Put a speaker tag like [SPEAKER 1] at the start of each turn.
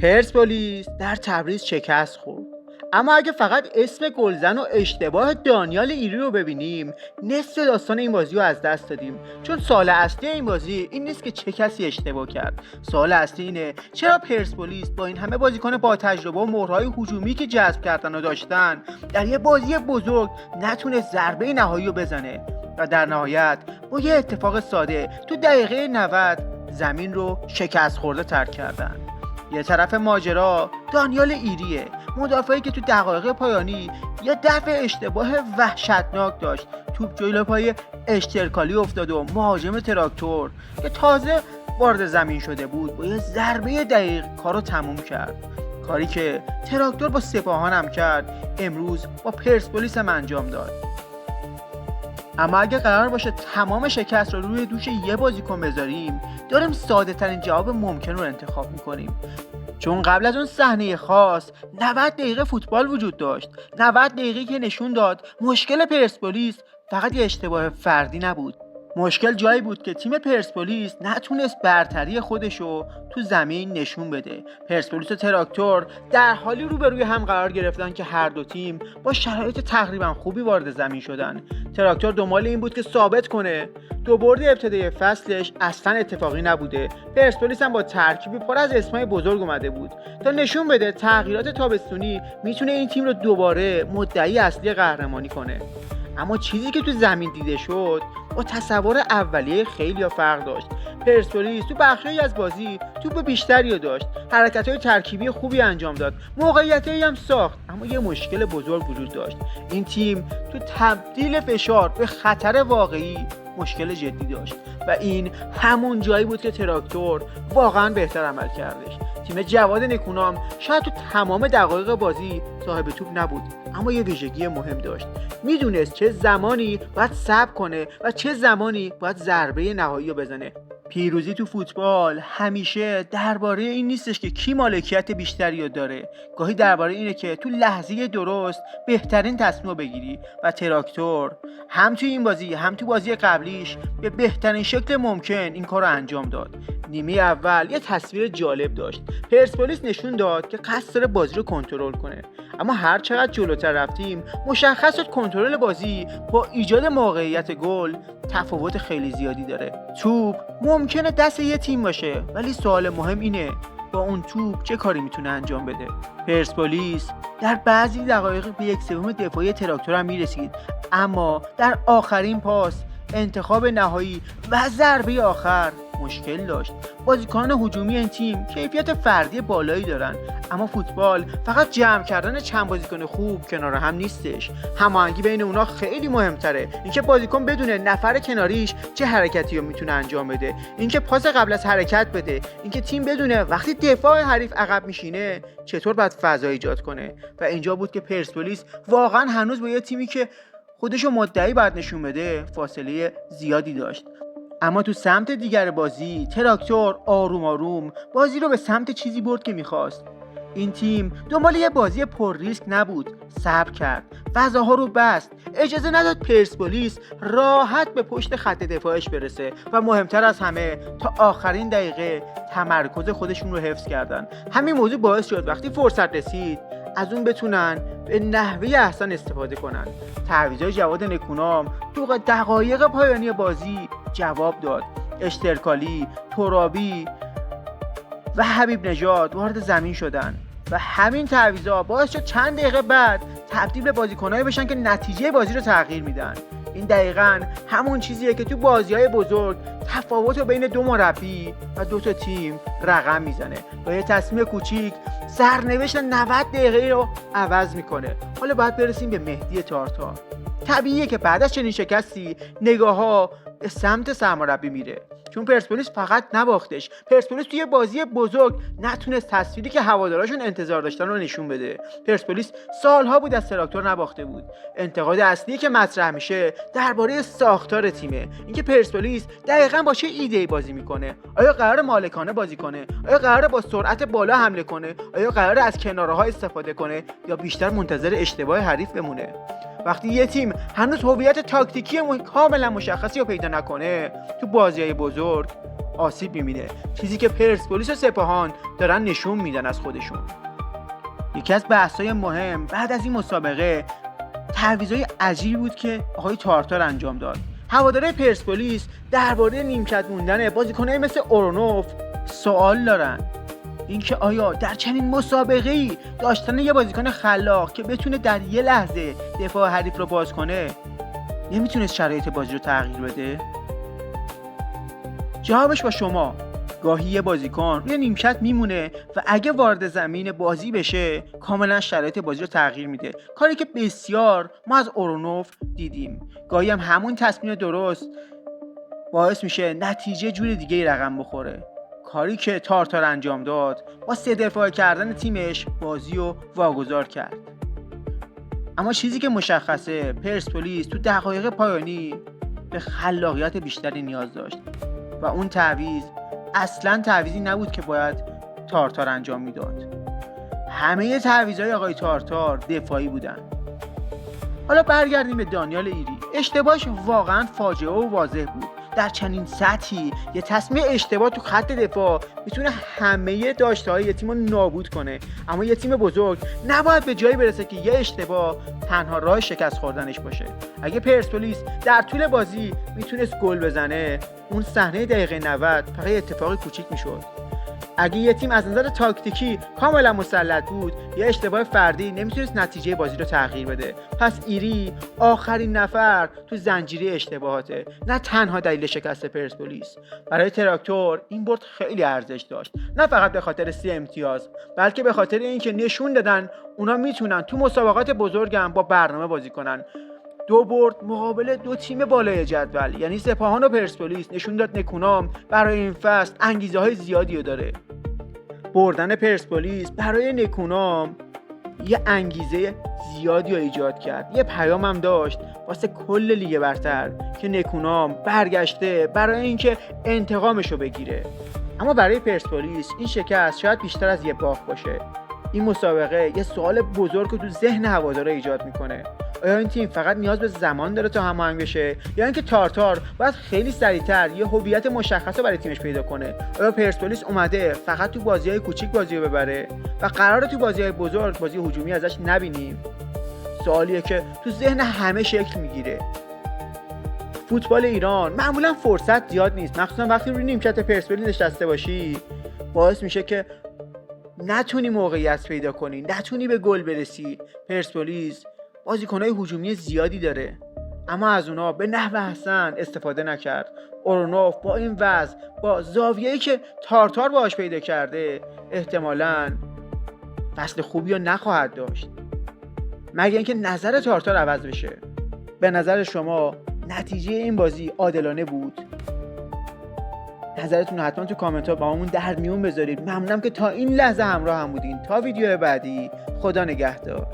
[SPEAKER 1] پرسپولیس در تبریز شکست خورد. اما اگه فقط اسم گلزن و اشتباه دانیال ایری رو ببینیم، نصف داستان این بازی رو از دست دادیم. چون سوال اصلی این بازی این نیست که چه کسی اشتباه کرد. سوال اصلی اینه چرا پرسپولیس با این همه بازیکن با تجربه و مهرهای هجومی که جذب کردن و داشتن، در یه بازی بزرگ نتونه ضربه نهایی رو بزنه و در نهایت با یه اتفاق ساده تو دقیقه 90 زمین رو شکست خورده ترک کردن. یه طرف ماجرا دانیال ایریه، مدافعی که تو دقایق پایانی یه دفع اشتباه وحشتناک داشت. توپ جلوی پای اشترکالی افتاد و مهاجم تراکتور که تازه وارد زمین شده بود با یه ضربه دقیق کارو تموم کرد. کاری که تراکتور با سپاهان هم کرد، امروز با پرسپولیس هم انجام داد. اما اگه قرار باشه تمام شکست رو روی دوش یه بازیکن بذاریم، داریم ساده ترین جواب ممکن رو انتخاب میکنیم. چون قبل از اون صحنه خاص 90 دقیقه فوتبال وجود داشت. 90 دقیقه که نشون داد مشکل پرسپولیس فقط یه اشتباه فردی نبود. مشکل جایی بود که تیم پرسپولیس نتونست برتری خودشو تو زمین نشون بده. پرسپولیس و تراکتور در حالی روبروی هم قرار گرفتن که هر دو تیم با شرایط تقریبا خوبی وارد زمین شدن. تراکتور دنبال این بود که ثابت کنه دو برد ابتدای فصلش اصلا اتفاقی نبوده. پرسپولیس هم با ترکیبی پر از اسمای بزرگ اومده بود تا نشون بده تغییرات تابستونی میتونه این تیم رو دوباره مدعی اصلی قهرمانی کنه. اما چیزی که تو زمین دیده شد با تصور اولیه خیلی فرق داشت. پرسپولیس تو بخشی از بازی توپ بیشتری رو داشت، حرکت‌های ترکیبی خوبی انجام داد، موقعیتایی هم ساخت، اما یه مشکل بزرگ وجود داشت. این تیم تو تبدیل فشار به خطر واقعی مشکل جدی داشت و این همون جایی بود که تراکتور واقعا بهتر عمل کردش. تیم جواد نکونام شاید تو تمام دقایق بازی صاحب توپ نبود، اما یه ویژگی مهم داشت. میدونست چه زمانی باید صبر کنه و چه زمانی باید ضربه نهایی رو بزنه. پیروزی تو فوتبال همیشه درباره این نیستش که کی مالکیت بیشتری رو داره، گاهی درباره اینه که تو لحظه درست بهترین تصمیم رو بگیری و تراکتور هم تو این بازی هم تو بازی قبلیش به بهترین شکل ممکن این کار رو انجام داد. نیمه اول یه تصویر جالب داشت. پرسپولیس نشون داد که قصد داره بازی رو کنترل کنه، اما هر چقدر جلوتر رفتیم مشخص شد کنترل بازی با ایجاد موقعیت گل تفاوت خیلی زیادی داره. توپ ممکنه دست یه تیم باشه، ولی سوال مهم اینه با اون توپ چه کاری میتونه انجام بده. پرسپولیس در بعضی دقایق به 1/3 دفاعی تراکتور هم میرسید، اما در آخرین پاس، انتخاب نهایی و ضربه آخر مشکل داشت. بازیکنان هجومی این تیم کیفیت فردی بالایی دارن، اما فوتبال فقط جمع کردن چند بازیکن خوب کنار هم نیستش. هماهنگی بین اونا خیلی مهمتره. اینکه بازیکن بدونه نفر کناریش چه حرکتی رو میتونه انجام بده، اینکه پاس قبل از حرکت بده، اینکه تیم بدونه وقتی دفاع حریف عقب میشینه چطور باید فضا ایجاد کنه. و اینجا بود که پرسپولیس واقعا هنوز با یه تیمی که خودشو مدعی باید نشون بده فاصله زیادی داشت. اما تو سمت دیگر بازی تراکتور آروم آروم بازی رو به سمت چیزی برد که میخواست. این تیم دنبال یه بازی پر ریسک نبود، صبر کرد، فضاها رو بست، اجازه نداد پرسپولیس راحت به پشت خط دفاعش برسه و مهمتر از همه تا آخرین دقیقه تمرکز خودشون رو حفظ کردن. همین موضوع باعث شد وقتی فرصت رسید از اون بتونن به نحوه احسن استفاده کنن. تعویضای جواد نکونام تو دقایق پایانی بازی جواب داد. اشترکالی، ترابی و حبیب نژاد وارد زمین شدن و همین تعویضا باعث شد چند دقیقه بعد تبدیل به بازیکنایی بشن که نتیجه بازی رو تغییر میدن. این دقیقاً همون چیزیه که تو بازی‌های بزرگ تفاوت بین دو مربی و دو تا تیم رقم میزنه. با یه تصمیم کوچیک سرنوشت 90 دقیقه رو عوض میکنه. حالا باید برسیم به مهدی تارتار. طبیعیه که بعد از چنین شکستی نگاه‌ها به سمت سرمربی میره، چون پرسپولیس فقط نباختش. پرسپولیس توی بازی بزرگ نتونست تصویری که هواداراشون انتظار داشتن رو نشون بده. پرسپولیس سالها بود از تراکتور نباخته بود. انتقاد اصلی که مطرح میشه درباره ساختار تیمه، اینکه پرسپولیس دقیقاً با چه ایده‌ای بازی میکنه. آیا قراره مالکانه بازی کنه؟ آیا قراره با سرعت بالا حمله کنه؟ آیا قراره از کناره‌ها استفاده کنه یا بیشتر منتظر اشتباه حریف بمونه؟ وقتی یه تیم هنوز هویت تاکتیکی کاملا مشخصی رو پیدا نکنه تو بازی‌های بزرگ آسیب می‌بینه، چیزی که پرسپولیس و سپاهان دارن نشون میدن از خودشون. یکی از بحث‌های مهم بعد از این مسابقه تعویضای عجیبی بود که آقای تارتار انجام داد. هوادارهای پرسپولیس درباره نیمکت موندن بازیکن‌های مثل اورونوف سوال دارن. اینکه آیا در چنین مسابقه‌ای داشتن یه بازیکن خلاق که بتونه در یه لحظه دفاع حریف رو باز کنه نمیتونست شرایط بازی رو تغییر بده؟ جوابش با شما. گاهی یه بازیکن روی نیمکت میمونه و اگه وارد زمین بازی بشه کاملا شرایط بازی رو تغییر میده، کاری که بسیار ما از اورونوف دیدیم. گاهی هم همون تصمیم درست باعث میشه نتیجه جور دیگه رقم بخوره، کاری که تارتار انجام داد با 3 دفاع کردن تیمش بازی رو واگذار کرد. اما چیزی که مشخصه پرسپولیس تو دقایق پایانی به خلاقیت بیشتری نیاز داشت و اون تعویض اصلا تعویضی نبود که باید تارتار انجام میداد. همه تعویضهای آقای تارتار دفاعی بودن. حالا برگردیم به دانیال ایری. اشتباهش واقعا فاجعه و واضح بود. در چنین سطحی یه تصمیم اشتباه تو خط دفاع میتونه همه داشته‌های یه تیم رو نابود کنه. اما یه تیم بزرگ نباید به جایی برسه که یه اشتباه تنها راه شکست خوردنش باشه. اگه پرسپولیس در طول بازی میتونست گل بزنه، اون صحنه دقیقه 90 فقط اتفاقی کوچیک میشد. اگه یه تیم از نظر تاکتیکی کاملا مسلط بود، یه اشتباه فردی نمیتونست نتیجه بازی رو تغییر بده. پس ایری آخرین نفر تو زنجیره اشتباهاته، نه تنها دلیل شکست پرسپولیس. برای تراکتور این برد خیلی ارزش داشت، نه فقط به خاطر 3 امتیاز، بلکه به خاطر اینکه نشون دادن اونا میتونن تو مسابقات بزرگم با برنامه بازی کنن. 2 برد مقابل 2 تیم بالای جدول، یعنی سپاهان و پرسپولیس، نشون داد نکونام برای این فصل انگیزه های زیادی رو داره. بردن پرسپولیس برای نکونام یه انگیزه زیادی رو ایجاد کرد. یه پیام هم داشت واسه کل لیگ برتر که نکونام برگشته برای اینکه انتقامش رو بگیره. اما برای پرسپولیس این شکست شاید بیشتر از یه باخت باشه. این مسابقه یه سوال بزرگ رو تو ذهن هوادارا ایجاد میکنه. آیا این تیم فقط نیاز به زمان داره تا هماهنگ بشه، یا اینکه تارتار باید خیلی سریعتر یه هویت مشخص رو برای تیمش پیدا کنه؟ آیا پرسپولیس اومده فقط تو بازی‌های کوچیک بازی رو ببره و قراره تو بازی‌های بزرگ بازی هجومی ازش نبینیم؟ سوالیه که تو ذهن همه شکل میگیره. فوتبال ایران معمولا فرصت زیاد نیست، مخصوصا وقتی روی نیمکت پرسپولیس نشسته باشی، باعث میشه که نتونی موقعیت پیدا کنی، نتونی به گل برسی. پرسپولیس بازیکن‌های هجومی زیادی داره، اما از اونا به نحو احسن استفاده نکرد. اورونوف با این وضع، با زاویه‌ای که تارتار باهاش پیدا کرده، احتمالاً فصل خوبی رو نخواهد داشت، مگر اینکه نظر تارتار عوض بشه. به نظر شما نتیجه این بازی عادلانه بود؟ نظرتون حتما تو کامنت ها با همون در میون بذارید. ممنونم که تا این لحظه همراه هم بودین. تا ویدیو بعدی، خدا نگهدار.